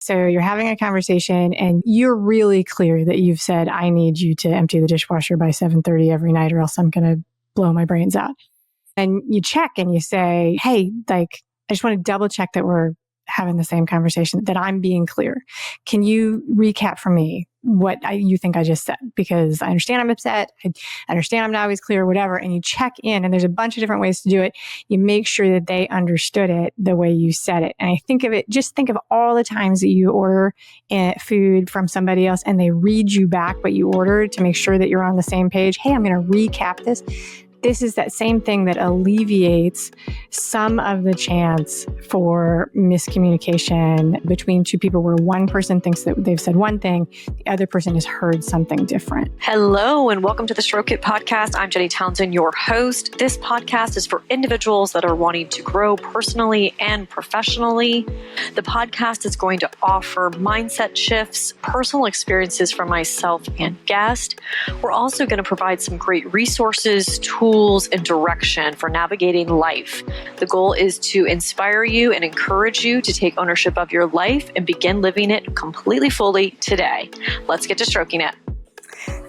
So you're having a conversation and you're really clear that you've said, I need you to empty the dishwasher by 7:30 every night or else I'm going to blow my brains out. And you check and you say, hey, I just want to double check that we're having the same conversation, that I'm being clear. Can you recap for me what you think I just said? Because I understand I'm upset. I understand I'm not always clear, whatever. And you check in, and there's a bunch of different ways to do it. You make sure that they understood it the way you said it. And just think of all the times that you order food from somebody else and they read you back what you ordered to make sure that you're on the same page. Hey, I'm going to recap this. This is that same thing that alleviates some of the chance for miscommunication between two people where one person thinks that they've said one thing, the other person has heard something different. Hello, and welcome to the Stroke It podcast. I'm Alday Townsend, your host. This podcast is for individuals that are wanting to grow personally and professionally. The podcast is going to offer mindset shifts, personal experiences from myself and guest. We're also going to provide some great resources, tools, and direction for navigating life. The goal is to inspire you and encourage you to take ownership of your life and begin living it completely fully today. Let's get to stroking it.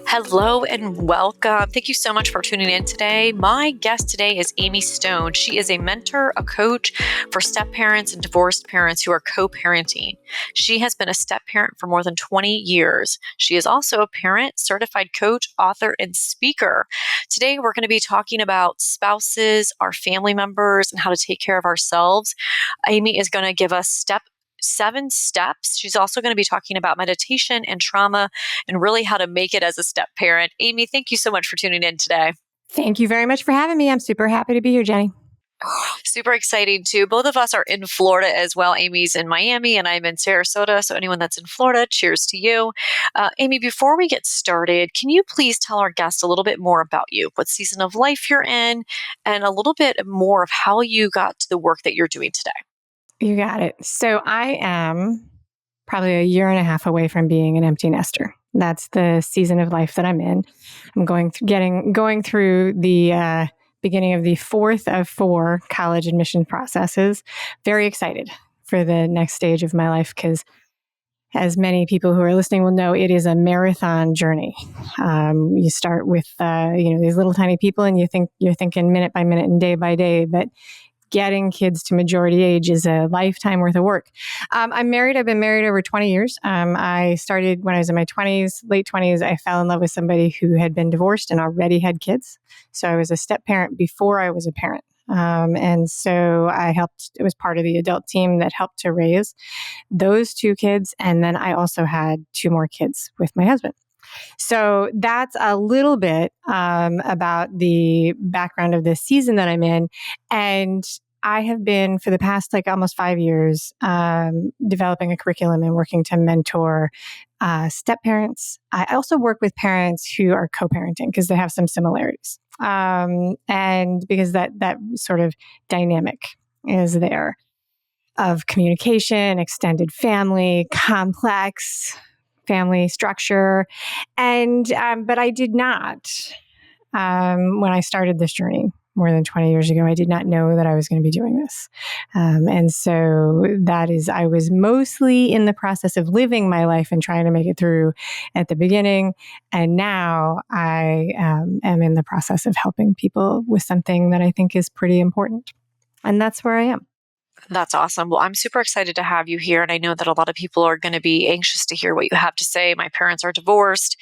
Hello and welcome. Thank you so much for tuning in today. My guest today is Amy Stone. She is a mentor, a coach for step parents and divorced parents who are co-parenting. She has been a step parent for more than 20 years. She is also a parent, certified coach, author, and speaker. Today, we're going to be talking about spouses, our family members, and how to take care of ourselves. Amy is going to give us 7 steps. She's also going to be talking about meditation and trauma and really how to make it as a step parent. Amy, thank you so much for tuning in today. Thank you very much for having me. I'm super happy to be here, Jenny. Super exciting too. Both of us are in Florida as well. Amy's in Miami and I'm in Sarasota. So anyone that's in Florida, cheers to you. Amy, before we get started, can you please tell our guests a little bit more about you, what season of life you're in, and a little bit more of how you got to the work that you're doing today? You got it. So I am probably a year and a half away from being an empty nester. That's the season of life that I'm in. I'm going through the beginning of the 4th of 4 college admission processes. Very excited for the next stage of my life because, as many people who are listening will know, it is a marathon journey. You start with these little tiny people, and you're thinking minute by minute and day by day, but getting kids to majority age is a lifetime worth of work. I'm married. I've been married over 20 years. I started when I was in my 20s, late 20s. I fell in love with somebody who had been divorced and already had kids. So I was a step parent before I was a parent. And so it was part of the adult team that helped to raise those 2 kids. And then I also had 2 more kids with my husband. So that's a little bit about the background of this season that I'm in. And I have been, for the past almost 5 years, developing a curriculum and working to mentor step parents. I also work with parents who are co-parenting because they have some similarities. And because that sort of dynamic is there of communication, extended family, complex family structure. And, but I did not, when I started this journey more than 20 years ago, I did not know that I was going to be doing this. And so I was mostly in the process of living my life and trying to make it through at the beginning. And now I am in the process of helping people with something that I think is pretty important. And that's where I am. That's awesome. Well, I'm super excited to have you here. And I know that a lot of people are going to be anxious to hear what you have to say. My parents are divorced.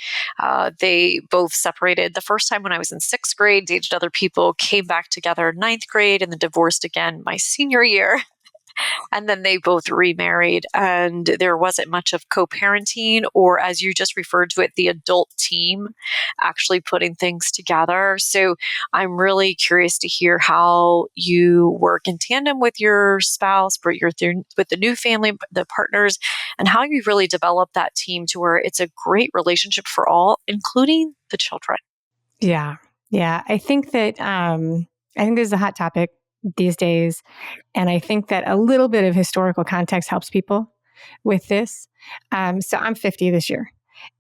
They both separated the first time when I was in 6th grade, dated other people, came back together in 9th grade, and then divorced again my senior year. And then they both remarried, and there wasn't much of co-parenting, or as you just referred to it, the adult team actually putting things together. So I'm really curious to hear how you work in tandem with your spouse, with the new family, the partners, and how you really develop that team to where it's a great relationship for all, including the children. Yeah. I think that this is a hot topic these days. And I think that a little bit of historical context helps people with this. So I'm 50 this year,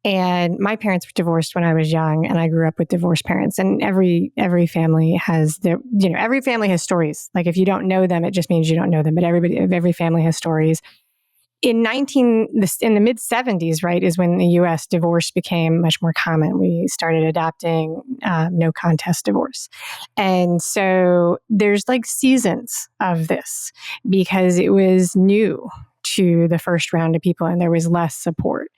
and my parents were divorced when I was young, and I grew up with divorced parents. And every family has every family has stories. Like, if you don't know them, it just means you don't know them. But every family has stories. in the mid 70s, right, is when the U.S. divorce became much more common. We started adopting no contest divorce. And so there's like seasons of this because it was new to the first round of people and there was less support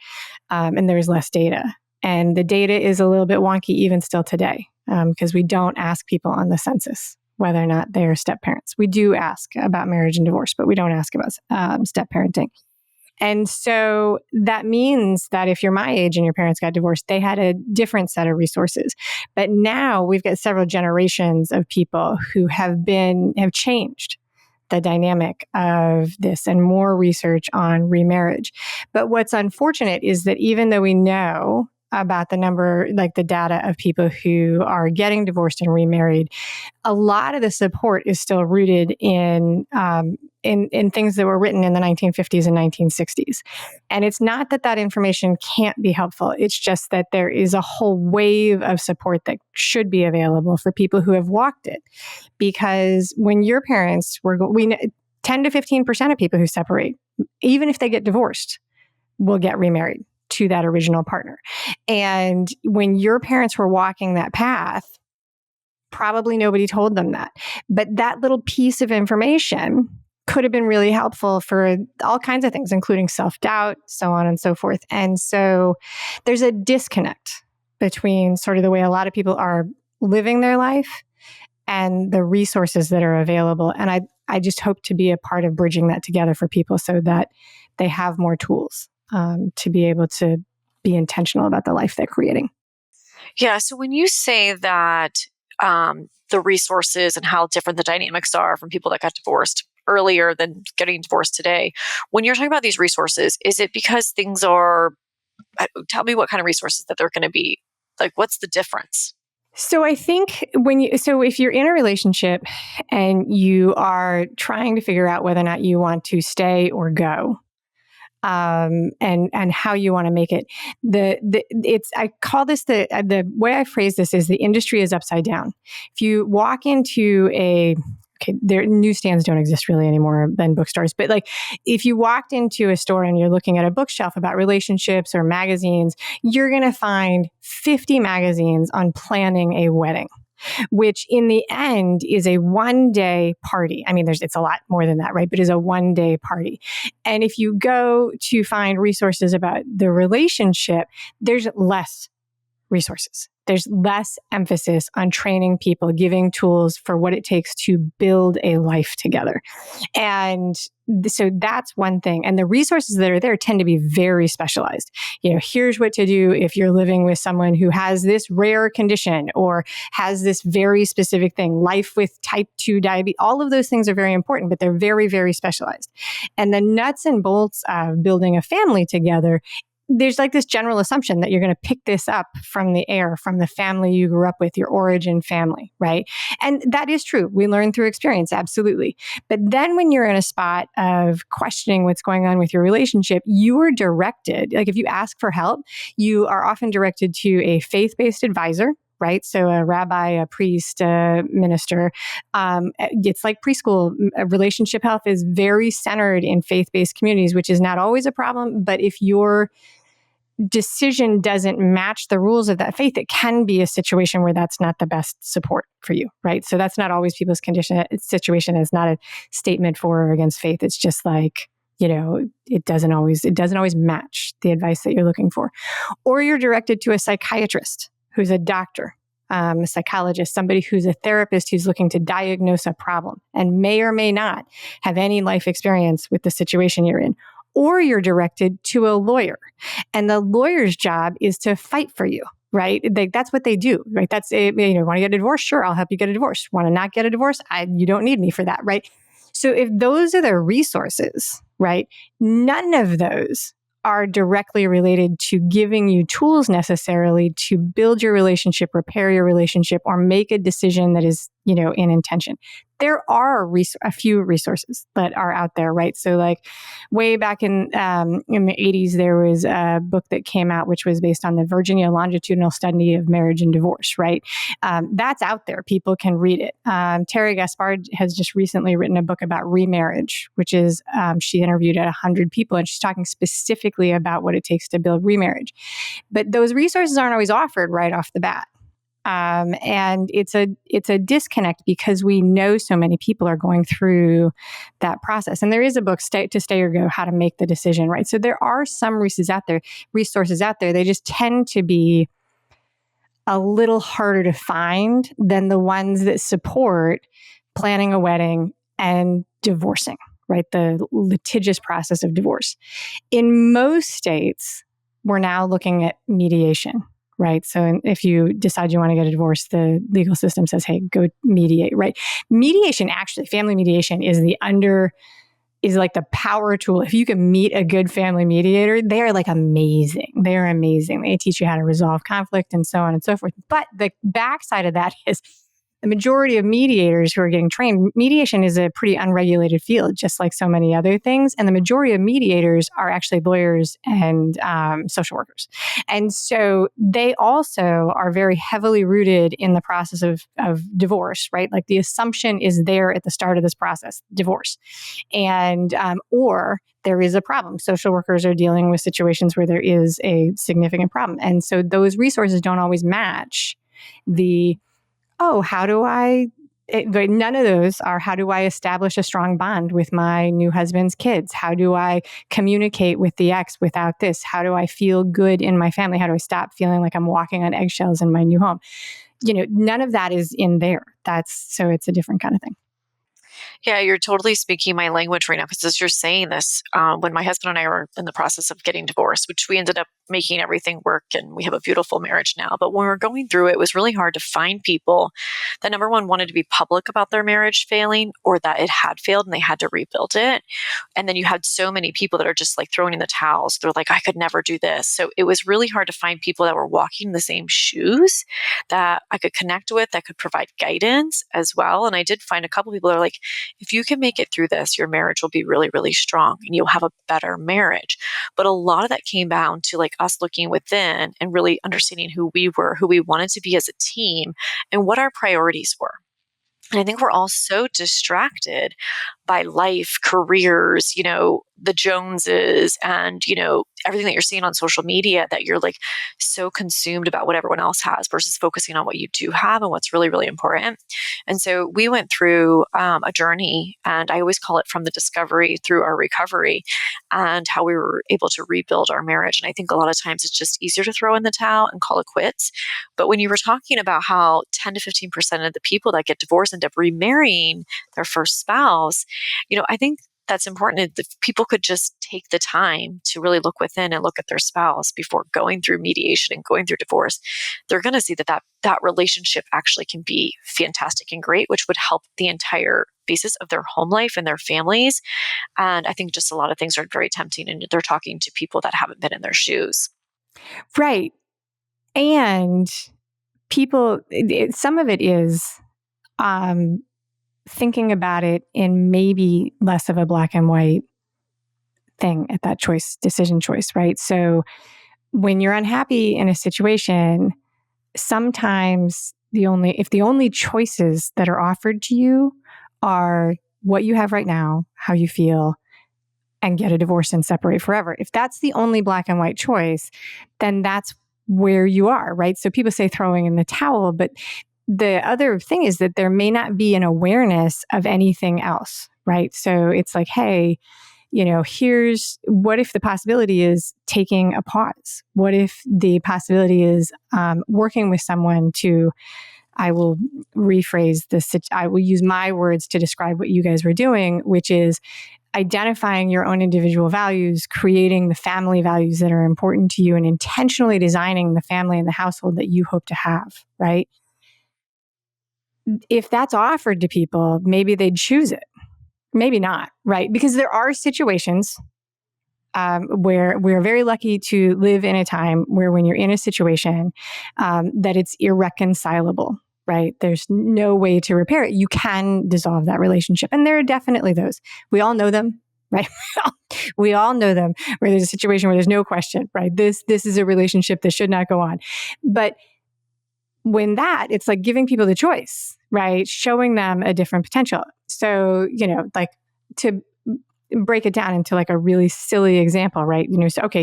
and there was less data. And the data is a little bit wonky even still today because we don't ask people on the census whether or not they're step parents. We do ask about marriage and divorce, but we don't ask about step parenting. And so that means that if you're my age and your parents got divorced, they had a different set of resources. But now we've got several generations of people who have changed the dynamic of this and more research on remarriage. But what's unfortunate is that even though we know about the number, like the data of people who are getting divorced and remarried, a lot of the support is still rooted in things that were written in the 1950s and 1960s. And it's not that information can't be helpful. It's just that there is a whole wave of support that should be available for people who have walked it. Because when your parents we know 10 to 15% of people who separate, even if they get divorced, will get remarried to that original partner. And when your parents were walking that path, probably nobody told them that. But that little piece of information could have been really helpful for all kinds of things, including self-doubt, so on and so forth. And so there's a disconnect between sort of the way a lot of people are living their life and the resources that are available. And I just hope to be a part of bridging that together for people so that they have more tools to be able to be intentional about the life they're creating. Yeah. So when you say that the resources and how different the dynamics are from people that got divorced earlier than getting divorced today, when you're talking about these resources, is it because things are, tell me what kind of resources that they're going to be, like what's the difference? So I think if you're in a relationship and you are trying to figure out whether or not you want to stay or go, and how you want to make it. I call this the way I phrase this is the industry is upside down. If you walk into their newsstands don't exist really anymore than bookstores, but like if you walked into a store and you're looking at a bookshelf about relationships or magazines, you're going to find 50 magazines on planning a wedding, which in the end is a one-day party. I mean, it's a lot more than that, right? But it's a one-day party. And if you go to find resources about the relationship, there's less resources. There's less emphasis on training people, giving tools for what it takes to build a life together. And so that's one thing. And the resources that are there tend to be very specialized. Here's what to do if you're living with someone who has this rare condition or has this very specific thing, life with type 2 diabetes. All of those things are very important, but they're very, very specialized. And the nuts and bolts of building a family together, there's like this general assumption that you're going to pick this up from the air, from the family you grew up with, your origin family, right? And that is true. We learn through experience, absolutely. But then when you're in a spot of questioning what's going on with your relationship, you are directed, like if you ask for help, you are often directed to a faith-based advisor, right? So a rabbi, a priest, a minister. It's like preschool. Relationship health is very centered in faith-based communities, which is not always a problem. But if your decision doesn't match the rules of that faith, it can be a situation where that's not the best support for you, right? So that's not always people's situation. Is not a statement for or against faith. It's just like, it doesn't always match the advice that you're looking for. Or you're directed to a psychiatrist who's a doctor, a psychologist, somebody who's a therapist who's looking to diagnose a problem and may or may not have any life experience with the situation you're in. Or you're directed to a lawyer, and the lawyer's job is to fight for you, right? That's what they do, right? Want to get a divorce? Sure, I'll help you get a divorce. Want to not get a divorce? You don't need me for that, right? So if those are the resources, right, none of those are directly related to giving you tools necessarily to build your relationship, repair your relationship, or make a decision that is, in intention. there are a few resources that are out there, right? So like way back in the 80s, there was a book that came out, which was based on the Virginia longitudinal study of marriage and divorce, right? That's out there. People can read it. Terry Gaspard has just recently written a book about remarriage, which is, she interviewed 100 people and she's talking specifically about what it takes to build remarriage. But those resources aren't always offered right off the bat. And it's a disconnect because we know so many people are going through that process. And there is a book, To Stay or Go, How to Make the Decision, right? So there are some resources out there. They just tend to be a little harder to find than the ones that support planning a wedding and divorcing, right? The litigious process of divorce. In most states, we're now looking at mediation. Right. So if you decide you want to get a divorce, the legal system says, hey, go mediate, right? Mediation, actually, family mediation is like the power tool. If you can meet a good family mediator, they are like amazing. They're amazing. They teach you how to resolve conflict and so on and so forth. But the backside of that is the majority of mediators who are getting trained, mediation is a pretty unregulated field, just like so many other things. And the majority of mediators are actually lawyers and social workers. And so they also are very heavily rooted in the process of divorce, right? Like the assumption is there at the start of this process, divorce. And, or there is a problem. Social workers are dealing with situations where there is a significant problem. And so those resources don't always match none of those are, how do I establish a strong bond with my new husband's kids? How do I communicate with the ex without this? How do I feel good in my family? How do I stop feeling like I'm walking on eggshells in my new home? None of that is in there. So it's a different kind of thing. Yeah, you're totally speaking my language right now, because as you're saying this, when my husband and I were in the process of getting divorced, which we ended up making everything work and we have a beautiful marriage now. But when we were going through it, it was really hard to find people that, number one, wanted to be public about their marriage failing or that it had failed and they had to rebuild it. And then you had so many people that are just like throwing in the towels. They're like, I could never do this. So it was really hard to find people that were walking in the same shoes that I could connect with, that could provide guidance as well. And I did find a couple people that are like, if you can make it through this, your marriage will be really, really strong and you'll have a better marriage. But a lot of that came down to like us looking within and really understanding who we were, who we wanted to be as a team, and what our priorities were. And I think we're all so distracted by life, careers, the Joneses and, everything that you're seeing on social media, that you're like so consumed about what everyone else has versus focusing on what you do have and what's really, really important. And so we went through a journey, and I always call it from the discovery through our recovery, and how we were able to rebuild our marriage. And I think a lot of times it's just easier to throw in the towel and call it quits. But when you were talking about how 10 to 15% of the people that get divorced end up remarrying their first spouse, I think that's important. If people could just take the time to really look within and look at their spouse before going through mediation and going through divorce, they're going to see that relationship actually can be fantastic and great, which would help the entire basis of their home life and their families. And I think just a lot of things are very tempting, and they're talking to people that haven't been in their shoes. Right. And people, some of it is thinking about it in maybe less of a black and white thing at that decision choice, right? So when you're unhappy in a situation, sometimes if the only choices that are offered to you are what you have right now, how you feel, and get a divorce and separate forever. If that's the only black and white choice, then that's where you are, right? So people say throwing in the towel, but the other thing is that there may not be an awareness of anything else, right? So it's like, hey, what if the possibility is taking a pause? What if the possibility is working with someone I will rephrase this, I will use my words to describe what you guys were doing, which is identifying your own individual values, creating the family values that are important to you, and intentionally designing the family and the household that you hope to have, right? If that's offered to people, maybe they'd choose it. Maybe not, right? Because there are situations where we're very lucky to live in a time where when you're in a situation that it's irreconcilable, right? There's no way to repair it. You can dissolve that relationship. And there are definitely those. We all know them, right? We all know them where there's a situation where there's no question, right? This is a relationship that should not go on. But when it's like giving people the choice, right? Showing them a different potential. So, like to break it down into like a really silly example, right? So, okay,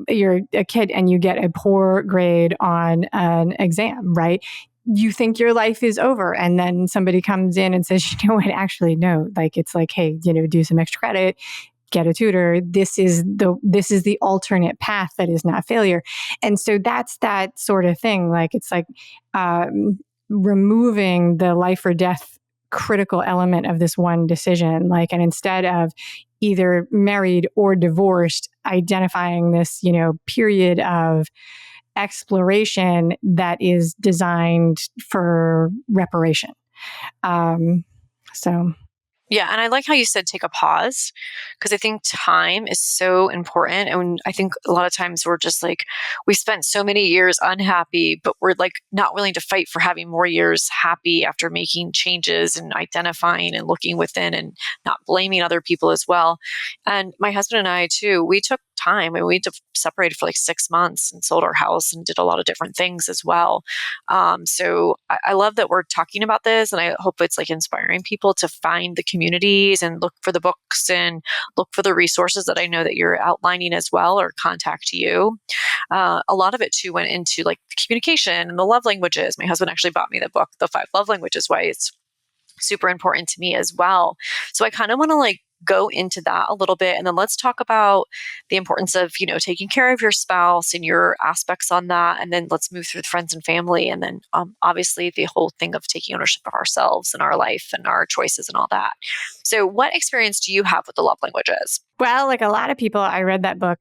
you're a kid and you get a poor grade on an exam, right? You think your life is over. And then somebody comes in and says, you know what, actually, no, like, it's like, hey, do some extra credit, get a tutor. This is the alternate path that is not failure. And so that's that sort of thing. Like, it's like removing the life or death critical element of this one decision. Like, and instead of either married or divorced, identifying this, period of exploration that is designed for reparation. So. Yeah. And I like how you said take a pause, because I think time is so important. And I think a lot of times we're just like, we spent so many years unhappy, but we're like not willing to fight for having more years happy after making changes and identifying and looking within and not blaming other people as well. And my husband and I too, we took time and we separated for like 6 months and sold our house and did a lot of different things as well. So I love that we're talking about this, and I hope it's like inspiring people to find the communities and look for the books and look for the resources that I know that you're outlining as well, or contact you. A lot of it too went into like communication and the love languages. My husband actually bought me the book, The 5 Love Languages, why it's super important to me as well. So I kind of want to like go into that a little bit. And then let's talk about the importance of, taking care of your spouse and your aspects on that. And then let's move through the friends and family. And then obviously the whole thing of taking ownership of ourselves and our life and our choices and all that. So what experience do you have with the love languages? Well, like a lot of people, I read that book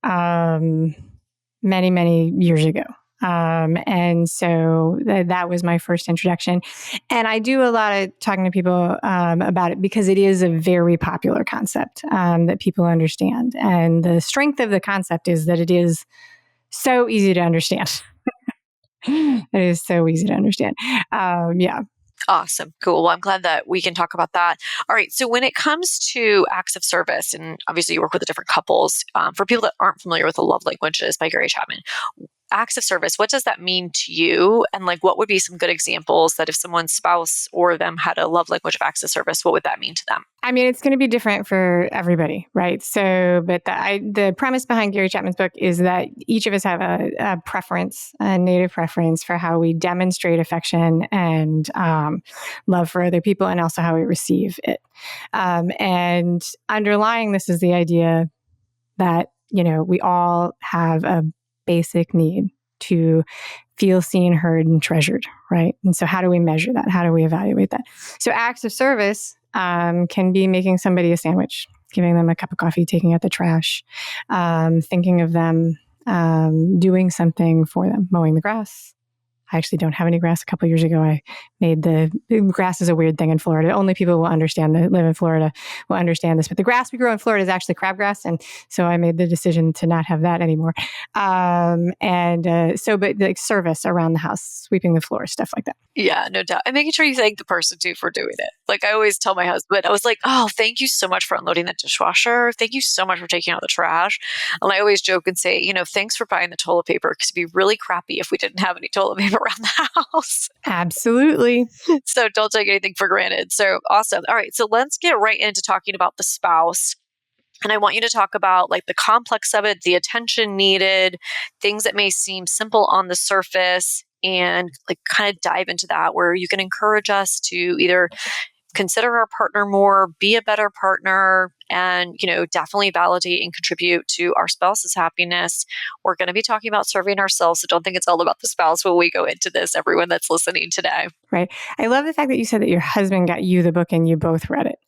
many, many years ago. And so that was my first introduction. And I do a lot of talking to people about it because it is a very popular concept that people understand. And the strength of the concept is that it is so easy to understand. It is so easy to understand. Yeah. Awesome. Cool. Well, I'm glad that we can talk about that. All right. So when it comes to acts of service, and obviously you work with the different couples, for people that aren't familiar with The Love Languages by Gary Chapman, acts of service, what does that mean to you? And like, what would be some good examples that if someone's spouse or them had a love language of acts of service, what would that mean to them? I mean, it's going to be different for everybody, right? So, but the premise behind Gary Chapman's book is that each of us have a preference, a native preference for how we demonstrate affection and love for other people, and also how we receive it. And underlying this is the idea that, we all have a basic need to feel seen, heard, and treasured, right? And so how do we measure that? How do we evaluate that? So acts of service can be making somebody a sandwich, giving them a cup of coffee, taking out the trash, thinking of them, doing something for them, mowing the grass. I actually don't have any grass. A couple of years ago, I made grass is a weird thing in Florida. Only people will understand that live in Florida will understand this. But the grass we grow in Florida is actually crabgrass. And so I made the decision to not have that anymore. But like service around the house, sweeping the floor, stuff like that. Yeah, no doubt. And making sure you thank the person too for doing it. Like I always tell my husband, I was like, oh, thank you so much for unloading that dishwasher. Thank you so much for taking out the trash. And I always joke and say, thanks for buying the toilet paper, because it'd be really crappy if we didn't have any toilet paper around the house. Absolutely. So don't take anything for granted. So awesome. All right. So let's get right into talking about the spouse. And I want you to talk about like the complex of it, the attention needed, things that may seem simple on the surface, and like kind of dive into that, where you can encourage us to either consider our partner more, be a better partner, and, definitely validate and contribute to our spouse's happiness. We're going to be talking about serving ourselves. So don't think it's all about the spouse when we go into this, everyone that's listening today. Right. I love the fact that you said that your husband got you the book and you both read it.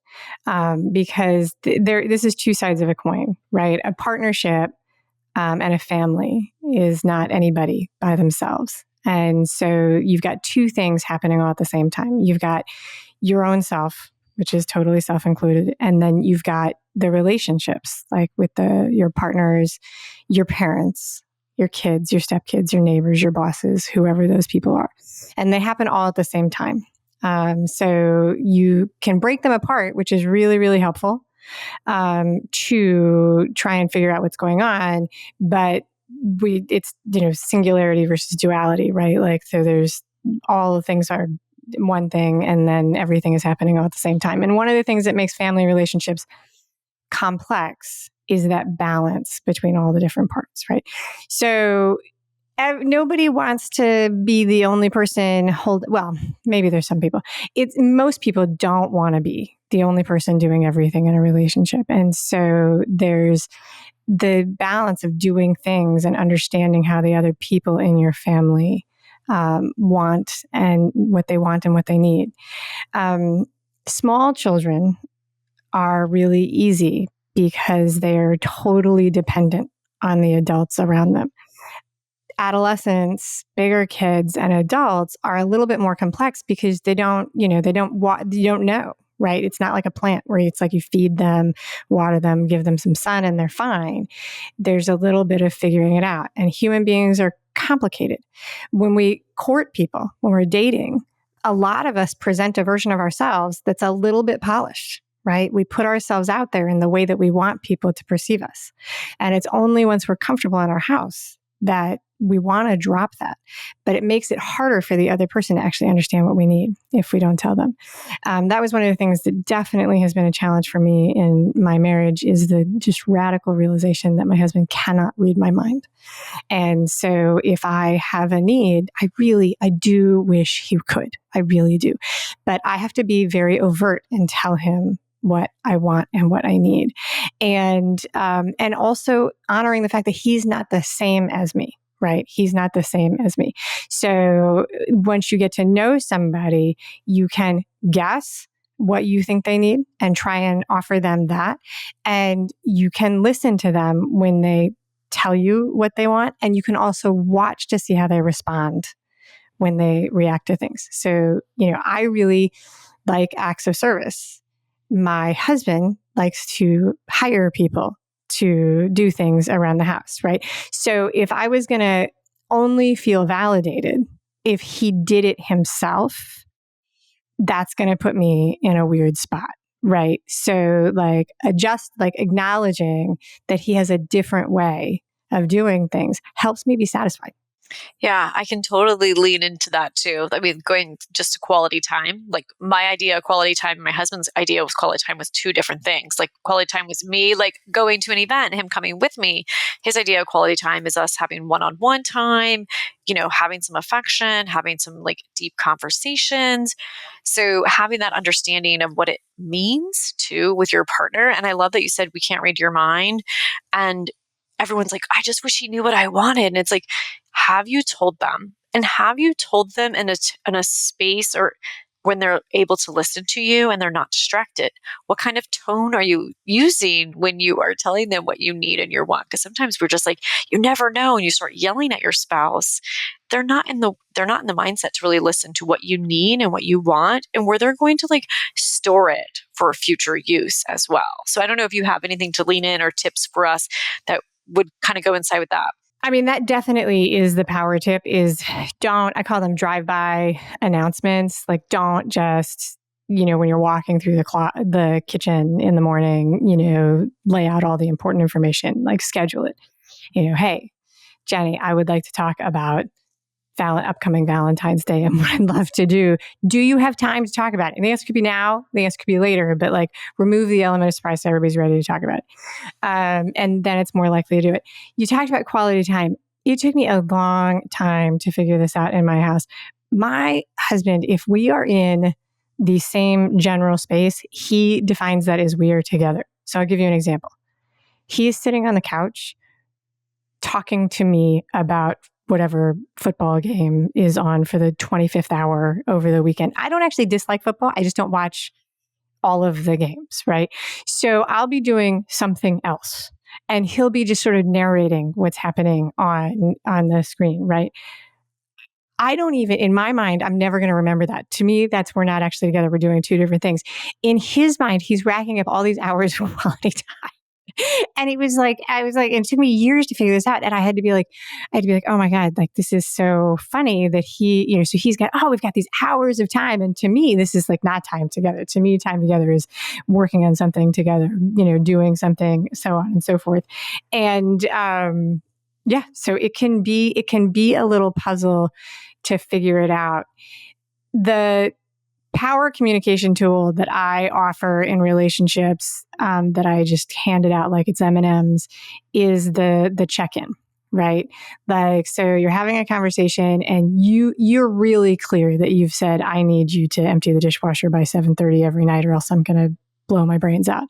Because this is two sides of a coin, right? A partnership and a family is not anybody by themselves. And so you've got two things happening all at the same time. You've got your own self, which is totally self-included. And then you've got the relationships, like with your partners, your parents, your kids, your stepkids, your neighbors, your bosses, whoever those people are. And they happen all at the same time. So you can break them apart, which is really, really helpful to try and figure out what's going on. But it's, singularity versus duality, right? Like, so there's all the things are one thing and then everything is happening all at the same time. And one of the things that makes family relationships complex is that balance between all the different parts, right? So nobody wants to be the only person well, maybe there's some people. Most people don't want to be the only person doing everything in a relationship. And so there's the balance of doing things and understanding how the other people in your family want and what they need. Small children are really easy because they're totally dependent on the adults around them. Adolescents, bigger kids, and adults are a little bit more complex because you don't know, right? It's not like a plant where it's like you feed them, water them, give them some sun, and they're fine. There's a little bit of figuring it out. And human beings are complicated. When we court people, when we're dating, a lot of us present a version of ourselves that's a little bit polished, right? We put ourselves out there in the way that we want people to perceive us. And it's only once we're comfortable in our house that we want to drop that. But it makes it harder for the other person to actually understand what we need if we don't tell them. That was one of the things that definitely has been a challenge for me in my marriage, is the just radical realization that my husband cannot read my mind. And so if I have a need, I do wish he could. I really do. But I have to be very overt and tell him what I want and what I need. And also honoring the fact that he's not the same as me, right? He's not the same as me. So once you get to know somebody, you can guess what you think they need and try and offer them that. And you can listen to them when they tell you what they want. And you can also watch to see how they respond when they react to things. So, I really like acts of service. My husband likes to hire people to do things around the house, right? So if I was going to only feel validated if he did it himself, that's going to put me in a weird spot, right? So acknowledging that he has a different way of doing things helps me be satisfied. Yeah, I can totally lean into that too. I mean, going just to quality time, like my idea of quality time, my husband's idea of quality time was two different things. Like quality time was me, like going to an event, him coming with me. His idea of quality time is us having one-on-one time, having some affection, having some like deep conversations. So having that understanding of what it means too with your partner. And I love that you said we can't read your mind. And everyone's like, I just wish he knew what I wanted. And it's like, have you told them? And have you told them in a space or when they're able to listen to you and they're not distracted? What kind of tone are you using when you are telling them what you need and your want? Because sometimes we're just like, you never know, and you start yelling at your spouse. They're not in the mindset to really listen to what you need and what you want, and where they're going to like store it for future use as well. So I don't know if you have anything to lean in or tips for us that would kind of go inside with that. I mean, that definitely is the power tip, is I call them drive-by announcements. Like, don't just, when you're walking through the kitchen in the morning, lay out all the important information, like schedule it. Hey, Jenny, I would like to talk about upcoming Valentine's Day and what I'd love to do. Do you have time to talk about it? And the answer could be now, the answer could be later, but like remove the element of surprise so everybody's ready to talk about it. And then it's more likely to do it. You talked about quality time. It took me a long time to figure this out in my house. My husband, if we are in the same general space, he defines that as we are together. So I'll give you an example. He is sitting on the couch talking to me about whatever football game is on for the 25th hour over the weekend. I don't actually dislike football. I just don't watch all of the games, right? So I'll be doing something else and he'll be just sort of narrating what's happening on the screen, right? I don't even, in my mind, I'm never going to remember that. To me, we're not actually together. We're doing two different things. In his mind, he's racking up all these hours of quality time. And it was like, it took me years to figure this out. And I had to be like, oh my God, like, this is so funny that so he's got, we've got these hours of time. And to me, this is like not time together. To me, time together is working on something together, doing something, so on and so forth. And, so it can be a little puzzle to figure it out. The power communication tool that I offer in relationships, that I just handed out like it's M&Ms, is the check-in, right? Like, so you're having a conversation and you're really clear that you've said, I need you to empty the dishwasher by 7:30 every night, or else I'm going to blow my brains out.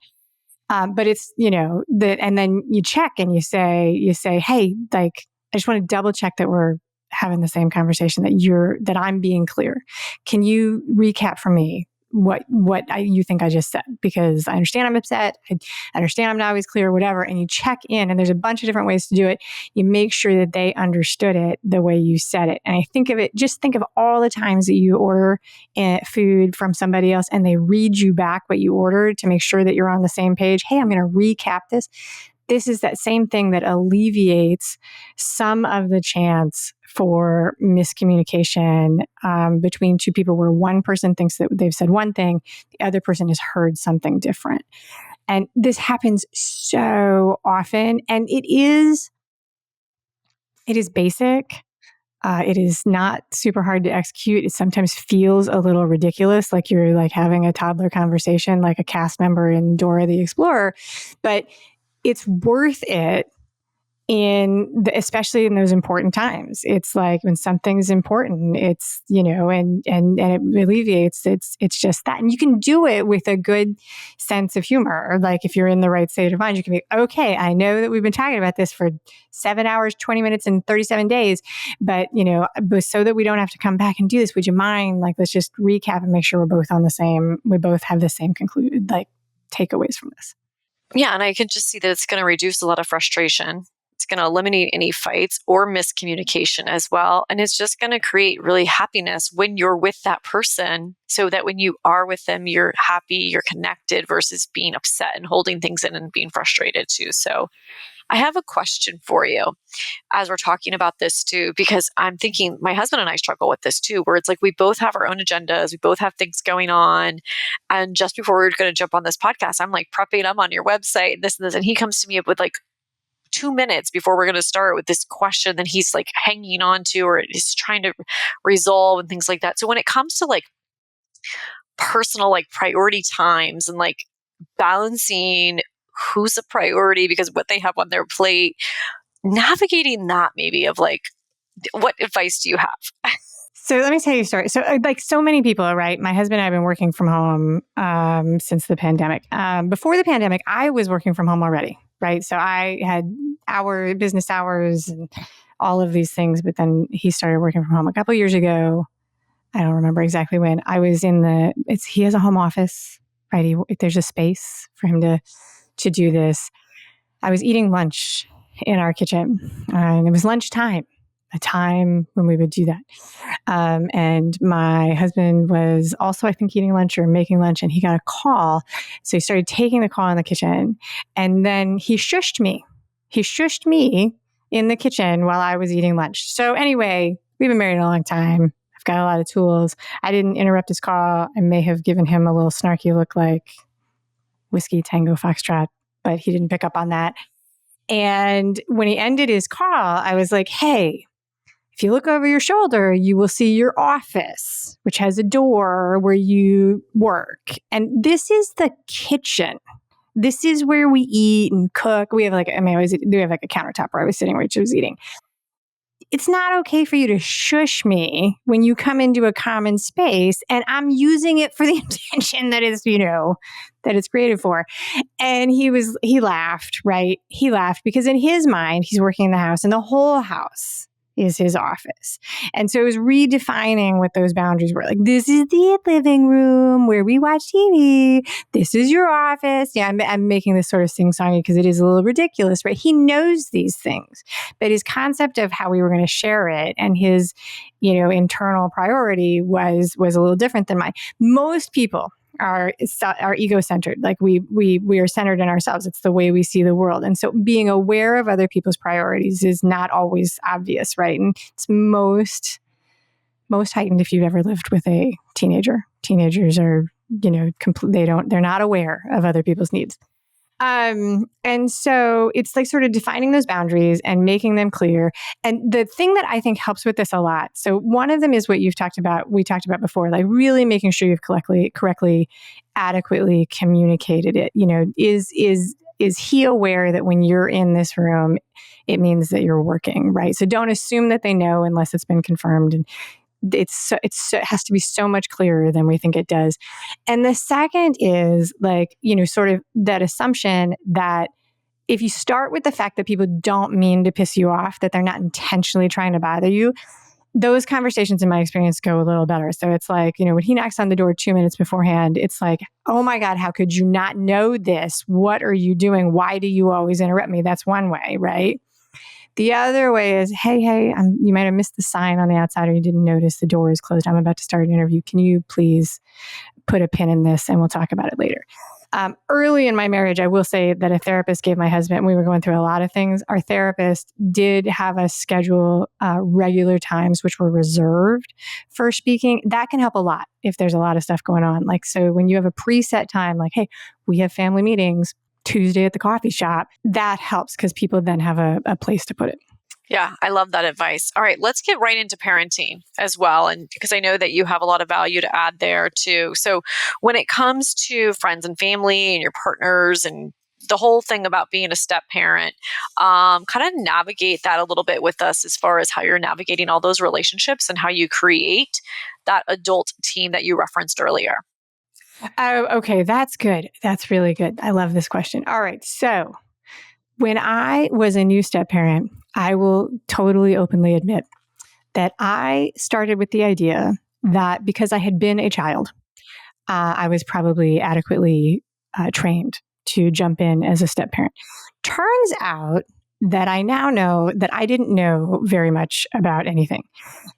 But it's, and then you check and you say, hey, like, I just want to double check that we're having the same conversation, that I'm being clear. Can you recap for me what you think I just said? Because I understand I'm upset. I understand I'm not always clear, whatever. And you check in, and there's a bunch of different ways to do it. You make sure that they understood it the way you said it. And I think of all the times that you order food from somebody else and they read you back what you ordered to make sure that you're on the same page. Hey, I'm going to recap this. This is that same thing that alleviates some of the chance for miscommunication between two people, where one person thinks that they've said one thing, the other person has heard something different. And this happens so often, and it is basic. It is not super hard to execute. It sometimes feels a little ridiculous, like you're like having a toddler conversation, like a cast member in Dora the Explorer, but it's worth it, especially in those important times. It's like when something's important, it's, and it alleviates, it's just that. And you can do it with a good sense of humor. Like, if you're in the right state of mind, you can be, okay, I know that we've been talking about this for 7 hours, 20 minutes, and 37 days, but so that we don't have to come back and do this, would you mind? Like, let's just recap and make sure we both have the same takeaways from this. Yeah, and I can just see that it's going to reduce a lot of frustration. It's going to eliminate any fights or miscommunication as well. And it's just going to create really happiness when you're with that person, so that when you are with them, you're happy, you're connected, versus being upset and holding things in and being frustrated too. So I have a question for you as we're talking about this too, because I'm thinking my husband and I struggle with this too, where it's like we both have our own agendas, we both have things going on. And just before we were going to jump on this podcast, I'm like prepping, I'm on your website and this and this. And he comes to me with like 2 minutes before we're going to start with this question that he's like hanging on to, or he's trying to resolve and things like that. So when it comes to like personal, like priority times and like balancing who's a priority because what they have on their plate, navigating that maybe of like, what advice do you have? So let me tell you a story. So like so many people, right? My husband and I have been working from home since the pandemic. Before the pandemic, I was working from home already, right? So I had business hours and all of these things, but then he started working from home a couple years ago. I don't remember exactly when. I was he has a home office, right? There's a space for him to do this. I was eating lunch in our kitchen, and it was lunchtime, a time when we would do that. And my husband was also, I think, eating lunch or making lunch, and he got a call. So he started taking the call in the kitchen, and then he shushed me. He shushed me in the kitchen while I was eating lunch. So anyway, we've been married a long time. I've got a lot of tools. I didn't interrupt his call. I may have given him a little snarky look like Whiskey Tango Foxtrot, but he didn't pick up on that. And when he ended his call, I was like, hey, if you look over your shoulder, you will see your office, which has a door where you work. And this is the kitchen. This is where we eat and cook. We have we have a countertop where I was sitting, where she was eating. It's not okay for you to shush me when you come into a common space, and I'm using it for the intention that is, that it's created for. And he laughed, right? He laughed because in his mind, he's working in the house, and the whole house is his office. And so it was redefining what those boundaries were. Like, this is the living room where we watch TV. This is your office. Yeah, I'm making this sort of sing-songy because it is a little ridiculous, right? He knows these things, but his concept of how we were going to share it and his, internal priority was a little different than mine. Most people are ego-centered. Like we are centered in ourselves. It's the way we see the world. And so being aware of other people's priorities is not always obvious, right? And it's most heightened if you've ever lived with a teenager. Teenagers are, they're not aware of other people's needs. And so it's like sort of defining those boundaries and making them clear. And the thing that I think helps with this a lot. So one of them is what we talked about before, like really making sure you've correctly, adequately communicated it. Is he aware that when you're in this room, it means that you're working, right? So don't assume that they know unless it's been confirmed. And it has to be so much clearer than we think it does. And the second is like, sort of that assumption that if you start with the fact that people don't mean to piss you off, that they're not intentionally trying to bother you, those conversations in my experience go a little better. So it's like, when he knocks on the door 2 minutes beforehand, it's like, oh my God, how could you not know this? What are you doing? Why do you always interrupt me? That's one way, right? The other way is, hey, you might have missed the sign on the outside or you didn't notice the door is closed. I'm about to start an interview. Can you please put a pin in this and we'll talk about it later? Early in my marriage, I will say that a therapist gave my husband, we were going through a lot of things. Our therapist did have us schedule regular times, which were reserved for speaking. That can help a lot if there's a lot of stuff going on. Like, so when you have a preset time, like, hey, we have family meetings Tuesday at the coffee shop, that helps because people then have a place to put it. Yeah, I love that advice. All right, let's get right into parenting as well. And because I know that you have a lot of value to add there too. So when it comes to friends and family and your partners and the whole thing about being a step parent, kind of navigate that a little bit with us as far as how you're navigating all those relationships and how you create that adult team that you referenced earlier. Oh, okay. That's good. That's really good. I love this question. All right. So when I was a new step parent, I will totally openly admit that I started with the idea that because I had been a child, I was probably adequately trained to jump in as a step parent. Turns out that I now know that I didn't know very much about anything.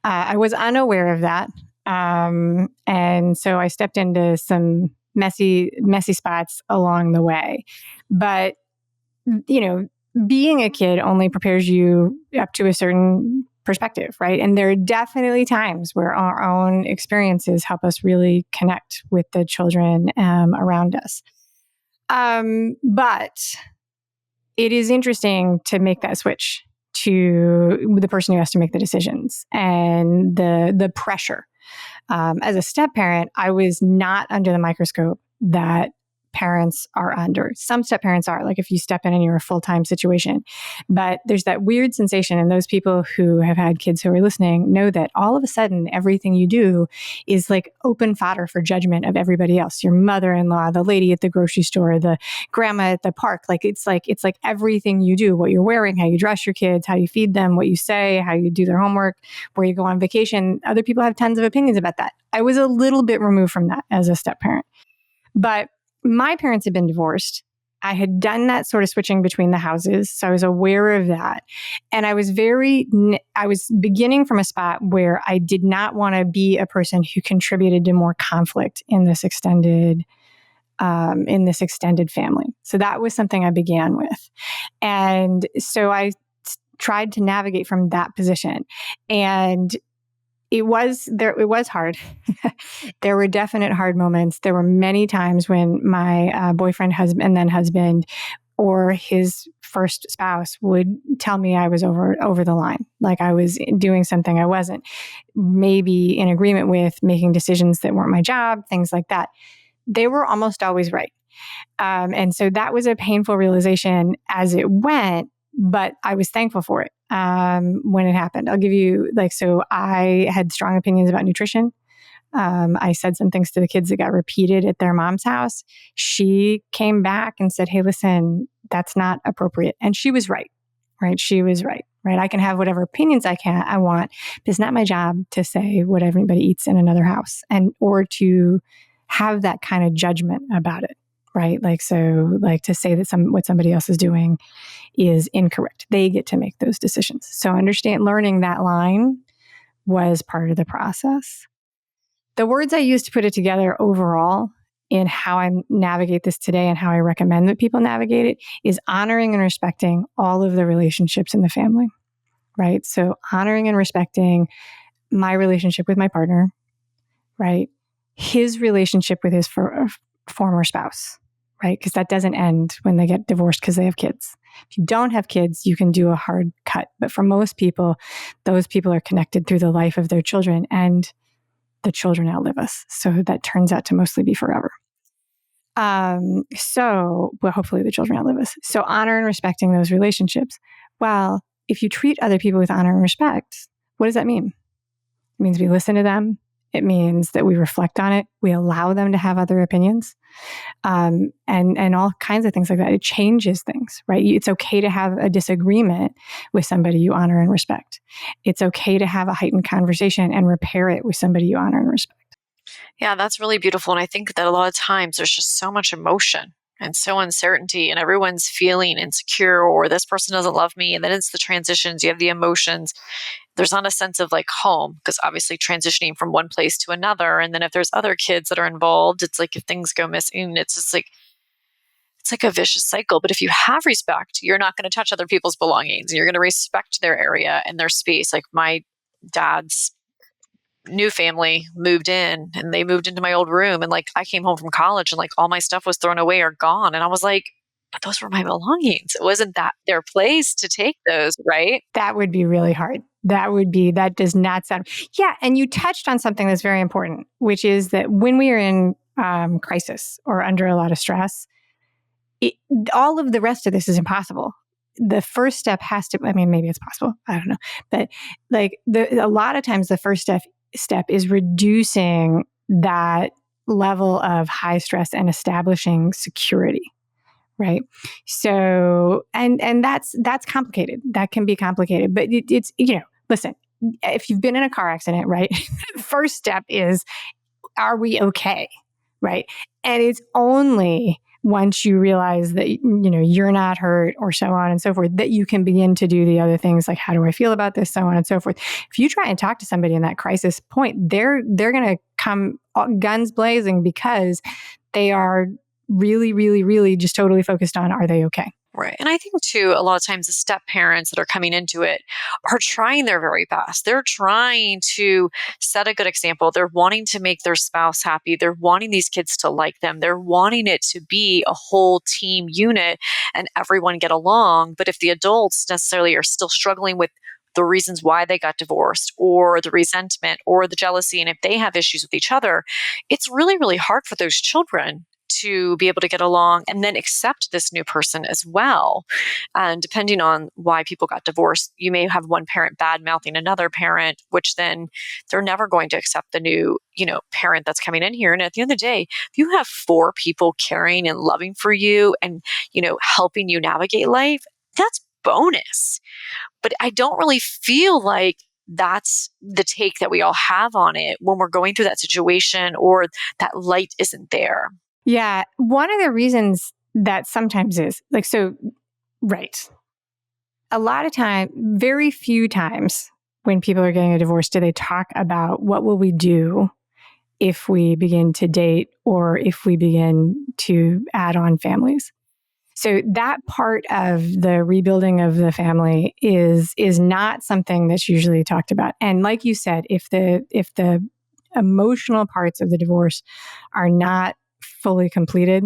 I was unaware of that. And so I stepped into some messy spots along the way. But, being a kid only prepares you up to a certain perspective, right? And there are definitely times where our own experiences help us really connect with the children around us. But it is interesting to make that switch to the person who has to make the decisions and the pressure. As a step parent, I was not under the microscope that parents are under. Some step parents are, like if you step in and you're a full-time situation. But there's that weird sensation, and those people who have had kids who are listening know that all of a sudden everything you do is like open fodder for judgment of everybody else. Your mother-in-law, the lady at the grocery store, the grandma at the park. It's like everything you do, what you're wearing, how you dress your kids, how you feed them, what you say, how you do their homework, where you go on vacation. Other people have tons of opinions about that. I was a little bit removed from that as a step parent. But my parents had been divorced. I had done that sort of switching between the houses. So I was aware of that. And I was beginning from a spot where I did not want to be a person who contributed to more conflict in this extended family. So that was something I began with. And so I tried to navigate from that position. And it was hard. There were definite hard moments. There were many times when my boyfriend, husband, or his first spouse would tell me I was over the line, like I was doing something I wasn't, maybe in agreement with, making decisions that weren't my job, things like that. They were almost always right. And so that was a painful realization as it went, but I was thankful for it. When it happened, I'll give you so I had strong opinions about nutrition. I said some things to the kids that got repeated at their mom's house. She came back and said, hey, listen, that's not appropriate. And she was right, right? She was right, right? I can have whatever opinions I want, but it's not my job to say what everybody eats in another house or to have that kind of judgment about it. Right. To say that what somebody else is doing is incorrect. They get to make those decisions. So learning that line was part of the process. The words I used to put it together overall in how I navigate this today and how I recommend that people navigate it is honoring and respecting all of the relationships in the family, right? So honoring and respecting my relationship with my partner, right? His relationship with his former spouse, right? Because that doesn't end when they get divorced because they have kids. If you don't have kids, you can do a hard cut. But for most people, those people are connected through the life of their children, and the children outlive us. So that turns out to mostly be forever. Well, hopefully the children outlive us. So honor and respecting those relationships. Well, if you treat other people with honor and respect, what does that mean? It means we listen to them. It means that we reflect on it. We allow them to have other opinions, and all kinds of things like that. It changes things, right? It's okay to have a disagreement with somebody you honor and respect. It's okay to have a heightened conversation and repair it with somebody you honor and respect. Yeah, that's really beautiful. And I think that a lot of times there's just so much emotion and so uncertainty, and everyone's feeling insecure, or this person doesn't love me. And then it's the transitions, you have the emotions. There's not a sense of like home, because obviously transitioning from one place to another. And then if there's other kids that are involved, it's like if things go missing, it's just like, it's like a vicious cycle. But if you have respect, you're not going to touch other people's belongings. You're going to respect their area and their space. Like my dad's new family moved in, and they moved into my old room, and like I came home from college and like all my stuff was thrown away or gone, and I was like, but those were my belongings. It wasn't that their place to take those, right? That would be really hard. That does not sound, yeah. And you touched on something that's very important, which is that when we are in crisis or under a lot of stress, all of the rest of this is impossible. The first step has to, I mean, maybe it's possible, I don't know. But like a lot of times the first step is reducing that level of high stress and establishing security. Right. So, and that's complicated. That can be complicated, but it's, listen, if you've been in a car accident, right, first step is, are we okay? Right. And it's only once you realize that, you're not hurt or so on and so forth, that you can begin to do the other things like, how do I feel about this? So on and so forth. If you try and talk to somebody in that crisis point, they're going to come guns blazing because they are really, really, really just totally focused on, are they okay? Right. And I think too, a lot of times the step parents that are coming into it are trying their very best. They're trying to set a good example. They're wanting to make their spouse happy. They're wanting these kids to like them. They're wanting it to be a whole team unit and everyone get along. But if the adults necessarily are still struggling with the reasons why they got divorced, or the resentment or the jealousy, and if they have issues with each other, it's really, really hard for those children to be able to get along and then accept this new person as well. And depending on why people got divorced, you may have one parent bad mouthing another parent, which then they're never going to accept the new, parent that's coming in here. And at the end of the day, if you have 4 people caring and loving for you and, helping you navigate life, that's bonus. But I don't really feel like that's the take that we all have on it when we're going through that situation, or that light isn't there. Yeah. One of the reasons that sometimes is like, so, right. A lot of time, very few times when people are getting a divorce, do they talk about what will we do if we begin to date or if we begin to add on families. So that part of the rebuilding of the family is not something that's usually talked about. And like you said, if the emotional parts of the divorce are not fully completed,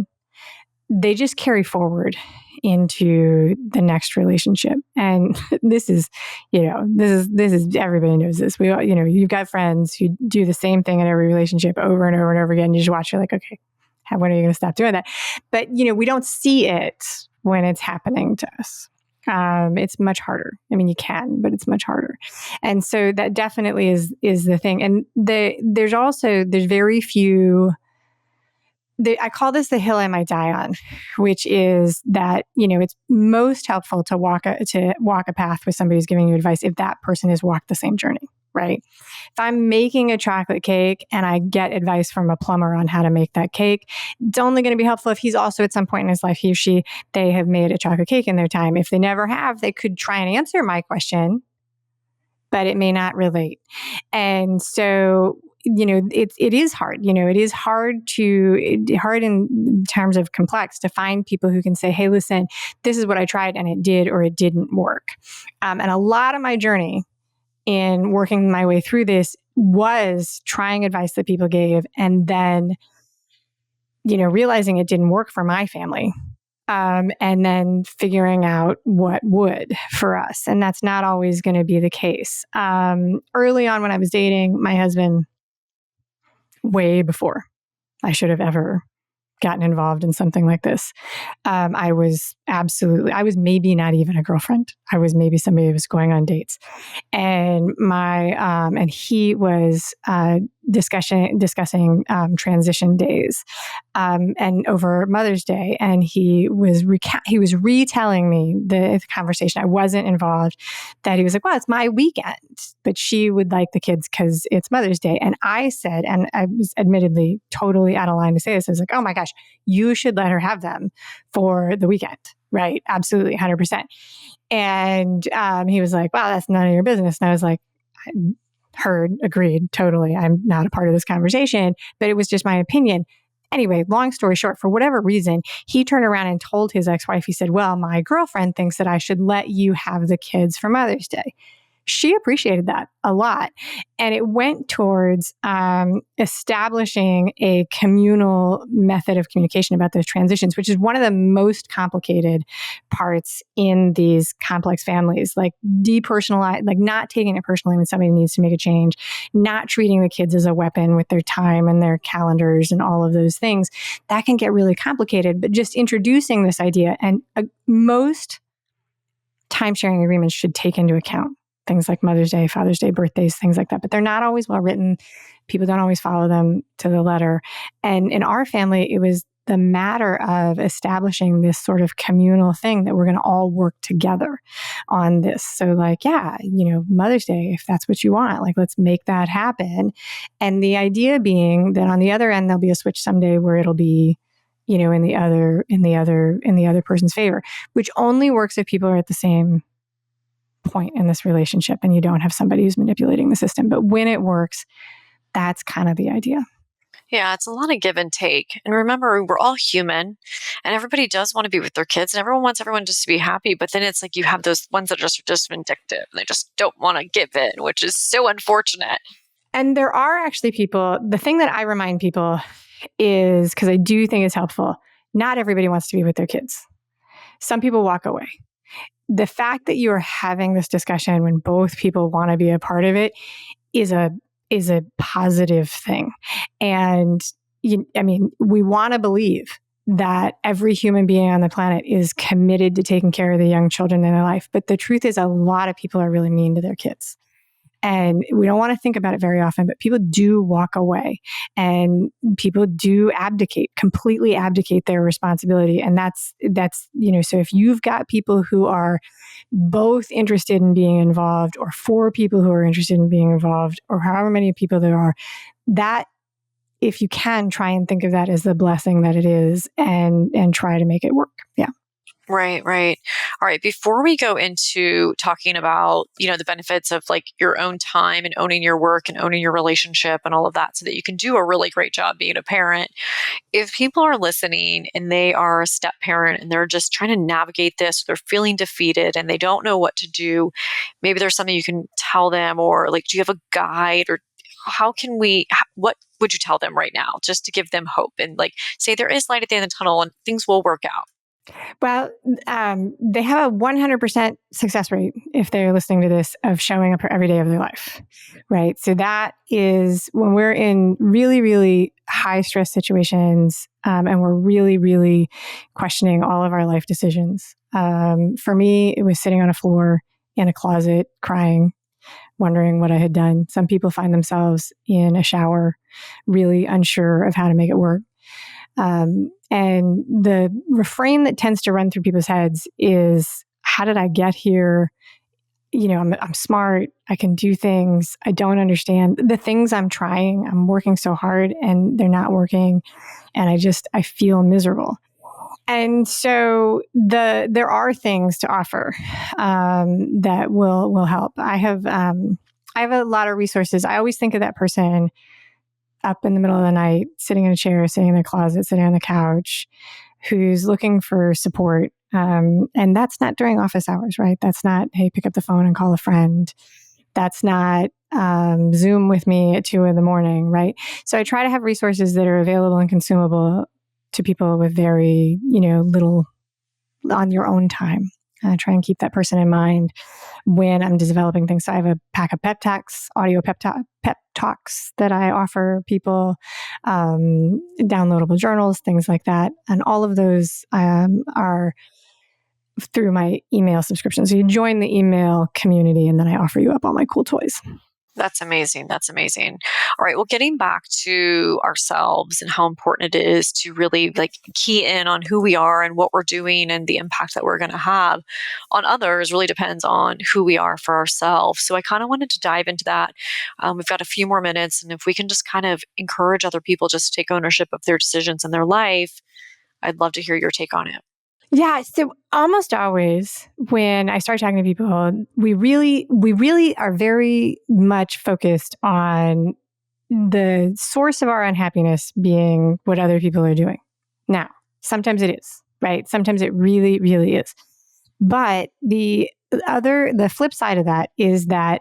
they just carry forward into the next relationship. And this is everybody knows this. We all, you've got friends who do the same thing in every relationship over and over and over again. You just watch, you're like, okay, when are you going to stop doing that? But, we don't see it when it's happening to us. It's much harder. I mean, you can, but it's much harder. And so that definitely is the thing. And there's very few, I call this the hill I might die on, which is that, it's most helpful to walk a path with somebody who's giving you advice if that person has walked the same journey, right? If I'm making a chocolate cake and I get advice from a plumber on how to make that cake, it's only going to be helpful if he's also at some point in his life, they have made a chocolate cake in their time. If they never have, they could try and answer my question, but it may not relate. And so it is hard. It is hard in terms of complex to find people who can say, hey, listen, this is what I tried and it did or it didn't work. And a lot of my journey in working my way through this was trying advice that people gave and then, realizing it didn't work for my family. And then figuring out what would for us. And that's not always going to be the case. Early on when I was dating my husband, way before I should have ever gotten involved in something like this, I was maybe not even a girlfriend. I was maybe somebody who was going on dates. And and he was discussing transition days, and over Mother's Day, and he was retelling me the conversation. I wasn't involved. That he was like, "Well, it's my weekend, but she would like the kids because it's Mother's Day." And I said, and I was admittedly totally out of line to say this. I was like, "Oh my gosh, you should let her have them for the weekend, right? Absolutely, 100%." And he was like, "Well, that's none of your business." And I was like, heard, agreed, totally. I'm not a part of this conversation, but it was just my opinion. Anyway, long story short, for whatever reason, he turned around and told his ex-wife, he said, "Well, my girlfriend thinks that I should let you have the kids for Mother's Day." She appreciated that a lot. And it went towards establishing a communal method of communication about those transitions, which is one of the most complicated parts in these complex families, like depersonalize, like not taking it personally when somebody needs to make a change, not treating the kids as a weapon with their time and their calendars and all of those things. That can get really complicated, but just introducing this idea, and most time sharing agreements should take into account things like Mother's Day, Father's Day, birthdays, things like that. But they're not always well written. People don't always follow them to the letter. And in our family, it was the matter of establishing this sort of communal thing that we're going to all work together on this. So like, yeah, Mother's Day, if that's what you want, like, let's make that happen. And the idea being that on the other end, there'll be a switch someday where it'll be, in the other person's favor, which only works if people are at the same point in this relationship and you don't have somebody who's manipulating the system. But when it works, that's kind of the idea. Yeah, it's a lot of give and take. And remember, we're all human and everybody does want to be with their kids and everyone wants everyone just to be happy. But then it's like you have those ones that are just vindictive and they just don't want to give in, which is so unfortunate. And there are actually people, the thing that I remind people is, because I do think it's helpful, not everybody wants to be with their kids. Some people walk away. The fact that you are having this discussion when both people want to be a part of it is a positive thing. And we want to believe that every human being on the planet is committed to taking care of the young children in their life. But the truth is, a lot of people are really mean to their kids. And we don't want to think about it very often, but people do walk away and people do completely abdicate their responsibility. And that's, so if you've got people who are both interested in being involved, or 4 people who are interested in being involved, or however many people there are, that, if you can, try and think of that as the blessing that it is and try to make it work. Yeah. Right. All right. Before we go into talking about, the benefits of like your own time and owning your work and owning your relationship and all of that so that you can do a really great job being a parent, if people are listening and they are a step parent and they're just trying to navigate this, they're feeling defeated and they don't know what to do, maybe there's something you can tell them, or like, do you have a guide, or what would you tell them right now just to give them hope and like say there is light at the end of the tunnel and things will work out? Well, they have a 100% success rate, if they're listening to this, of showing up for every day of their life, right? So that is when we're in really, really high stress situations, and we're really, really questioning all of our life decisions. For me, it was sitting on a floor in a closet, crying, wondering what I had done. Some people find themselves in a shower, really unsure of how to make it work. And the refrain that tends to run through people's heads is, how did I get here? I'm smart. I can do things. I don't understand the things I'm trying. I'm working so hard and they're not working. And I feel miserable. And so there are things to offer, that will help. I have a lot of resources. I always think of that person up in the middle of the night, sitting in a chair, sitting in a closet, sitting on the couch, who's looking for support. And that's not during office hours, right? That's not, hey, pick up the phone and call a friend. That's not Zoom with me at 2 a.m, right? So I try to have resources that are available and consumable to people with very, little on your own time. I try and keep that person in mind when I'm developing things. So I have a pack of pep talks, audio pep talks that I offer people, downloadable journals, things like that. And all of those are through my email subscription. So you join the email community and then I offer you up all my cool toys. That's amazing. That's amazing. All right. Well, getting back to ourselves and how important it is to really key in on who we are and what we're doing and the impact that we're going to have on others really depends on who we are for ourselves. So I kind of wanted to dive into that. We've got a few more minutes, and if we can just kind of encourage other people just to take ownership of their decisions in their life, I'd love to hear your take on it. Yeah. So almost always when I start talking to people, we really are very much focused on the source of our unhappiness being what other people are doing. Now, sometimes it is, right? Sometimes it really, really is. But the flip side of that is that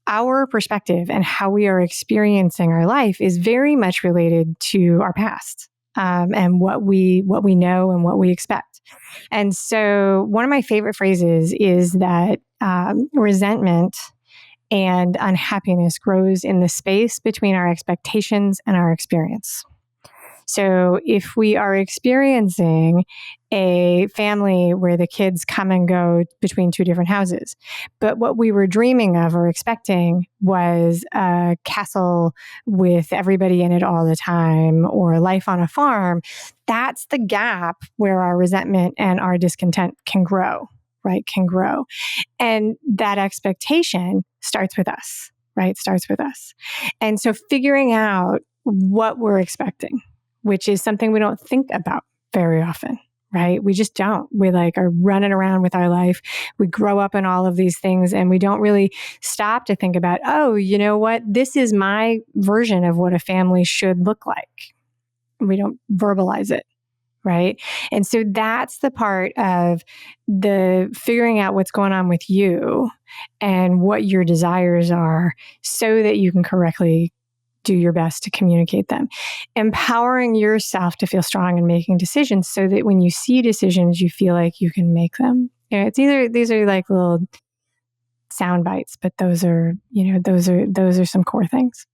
our perspective and how we are experiencing our life is very much related to our past, and what we know and what we expect. And so one of my favorite phrases is that resentment and unhappiness grows in the space between our expectations and our experience. So if we are experiencing a family where the kids come and go between two different houses, but what we were dreaming of or expecting was a castle with everybody in it all the time or life on a farm, that's the gap where our resentment and our discontent can grow, right? Can grow. And that expectation starts with us, right? Starts with us. And so figuring out what we're expecting, which is something we don't think about very often, right? We just don't. We are running around with our life. We grow up in all of these things and we don't really stop to think about, oh, you know what? This is my version of what a family should look like. We don't verbalize it, right? And so that's the part of the figuring out what's going on with you and what your desires are so that you can correctly do your best to communicate them. Empowering yourself to feel strong in making decisions so that when you see decisions, you feel like you can make them. These are like little sound bites, but those are some core things.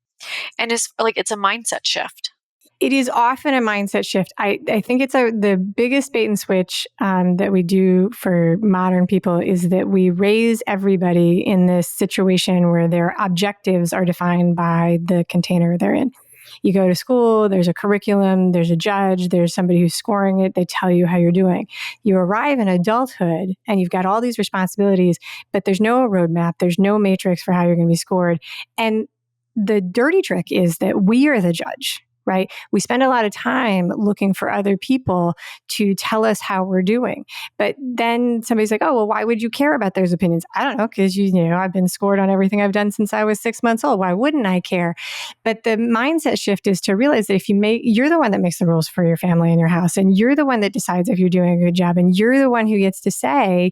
And it's a mindset shift. It is often a mindset shift. I think it's the biggest bait and switch that we do for modern people is that we raise everybody in this situation where their objectives are defined by the container they're in. You go to school, there's a curriculum, there's a judge, there's somebody who's scoring it, they tell you how you're doing. You arrive in adulthood and you've got all these responsibilities, but there's no roadmap, there's no matrix for how you're going to be scored. And the dirty trick is that we are the judge. Right? We spend a lot of time looking for other people to tell us how we're doing. But then somebody's like, oh, well, why would you care about those opinions? I don't know, because I've been scored on everything I've done since I was 6 months old. Why wouldn't I care? But the mindset shift is to realize that you're the one that makes the rules for your family and your house, and you're the one that decides if you're doing a good job, and you're the one who gets to say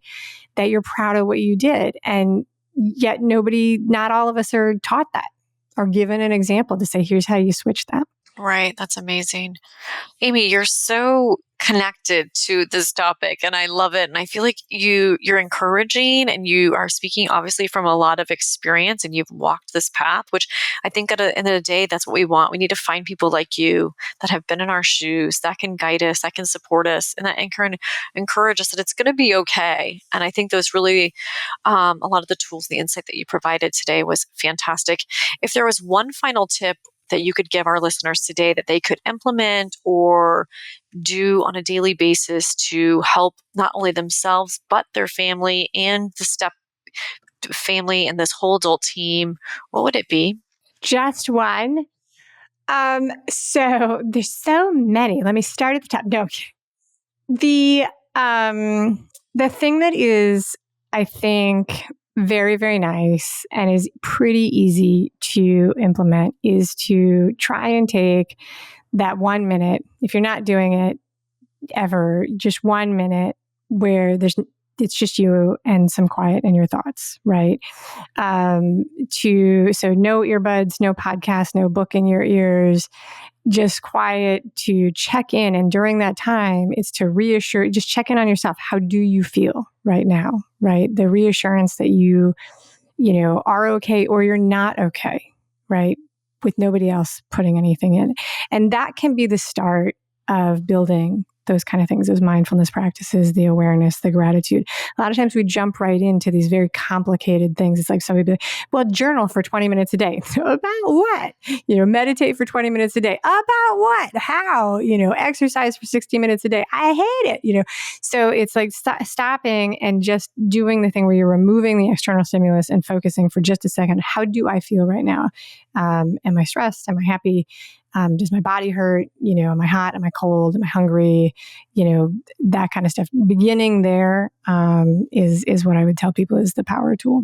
that you're proud of what you did. And yet not all of us are taught that or given an example to say, here's how you switch that. Right. That's amazing. Amy, you're so connected to this topic and I love it. And I feel like you're encouraging and you are speaking obviously from a lot of experience and you've walked this path, which I think at the end of the day, that's what we want. We need to find people like you that have been in our shoes, that can guide us, that can support us, and that can encourage us that it's going to be okay. And I think those really, a lot of the tools, the insight that you provided today was fantastic. If there was one final tip that you could give our listeners today that they could implement or do on a daily basis to help not only themselves, but their family and the Step family and this whole adult team, what would it be? Just one. So there's so many. Let me start at the top. No, the thing that is, I think, very, very nice and is pretty easy to implement is to try and take that 1 minute, if you're not doing it ever, just 1 minute where it's just you and some quiet in your thoughts, right? So no earbuds, no podcast, no book in your ears, just quiet to check in. And during that time, it's to reassure, just check in on yourself. How do you feel right now, right? The reassurance that you are okay or you're not okay, right? With nobody else putting anything in. And that can be the start of building those kind of things, those mindfulness practices, the awareness, the gratitude. A lot of times we jump right into these very complicated things. It's like somebody be like, well, journal for 20 minutes a day. About what? Meditate for 20 minutes a day. About what? How? Exercise for 60 minutes a day. I hate it, So it's like stopping and just doing the thing where you're removing the external stimulus and focusing for just a second. How do I feel right now? Am I stressed? Am I happy? Does my body hurt? Am I hot? Am I cold? Am I hungry? That kind of stuff. Beginning there is what I would tell people is the power tool.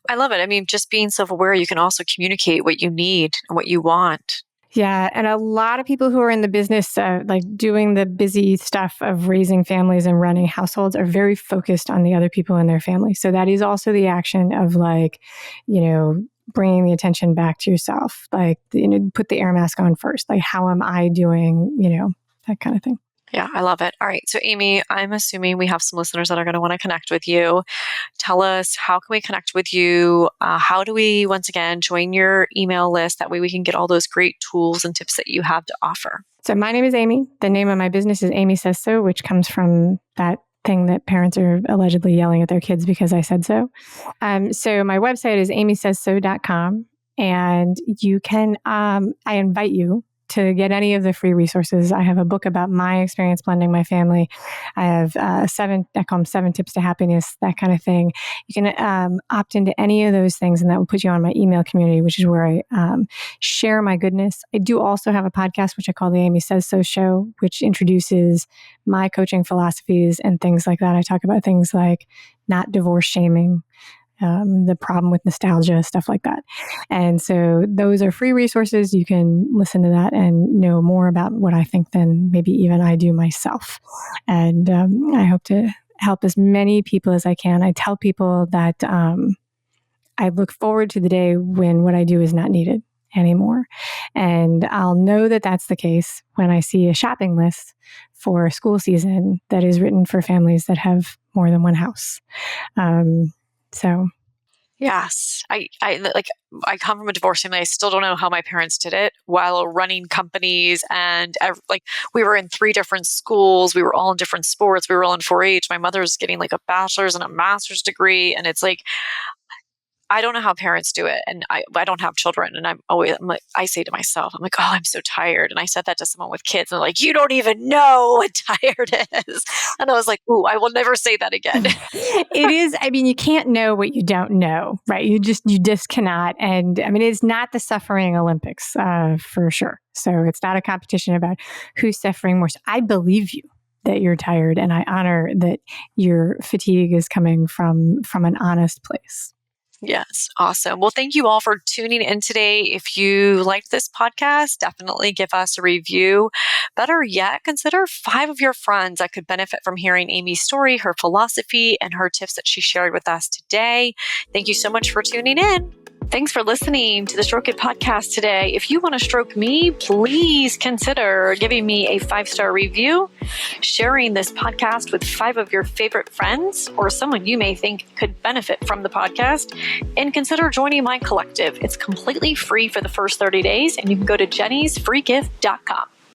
I love it. I mean, just being self-aware, you can also communicate what you need and what you want. Yeah. And a lot of people who are in the business, like doing the busy stuff of raising families and running households are very focused on the other people in their family. So that is also the action of bringing the attention back to yourself, put the air mask on first. Like, how am I doing? That kind of thing. Yeah, I love it. All right. So Amy, I'm assuming we have some listeners that are going to want to connect with you. Tell us, how can we connect with you? How do we, once again, join your email list? That way we can get all those great tools and tips that you have to offer. So my name is Amy. The name of my business is Amy Says So, which comes from that thing that parents are allegedly yelling at their kids because I said so. So my website is amysaysso.com, and you can, I invite you to get any of the free resources. I have a book about my experience blending my family. I have I call them 7 tips to happiness, that kind of thing. You can opt into any of those things, and that will put you on my email community, which is where I share my goodness. I do also have a podcast, which I call the Amy Says So Show, which introduces my coaching philosophies and things like that. I talk about things like not divorce shaming, the problem with nostalgia, stuff like that. And so those are free resources. You can listen to that and know more about what I think than maybe even I do myself. And I hope to help as many people as I can. I tell people that I look forward to the day when what I do is not needed anymore. And I'll know that that's the case when I see a shopping list for school season that is written for families that have more than one house. So, yes, I come from a divorce family. I still don't know how my parents did it while running companies, and we were in 3 different schools. We were all in different sports. We were all in 4-H. My mother's getting like a bachelor's and a master's degree, and it's like, I don't know how parents do it. And I don't have children. And I say to myself, I'm like, oh, I'm so tired. And I said that to someone with kids, and they're like, you don't even know what tired is. And I was like, ooh, I will never say that again. It is. I mean, you can't know what you don't know, right? You just cannot. And I mean, it's not the suffering Olympics, for sure. So it's not a competition about who's suffering more. So I believe you that you're tired, and I honor that your fatigue is coming from an honest place. Yes. Awesome. Well, thank you all for tuning in today. If you liked this podcast, definitely give us a review. Better yet, consider 5 of your friends that could benefit from hearing Amy's story, her philosophy, and her tips that she shared with us today. Thank you so much for tuning in. Thanks for listening to the Stroke It podcast today. If you want to stroke me, please consider giving me a 5-star review, sharing this podcast with 5 of your favorite friends or someone you may think could benefit from the podcast, and consider joining my collective. It's completely free for the first 30 days, and you can go to jennysfreegift.com.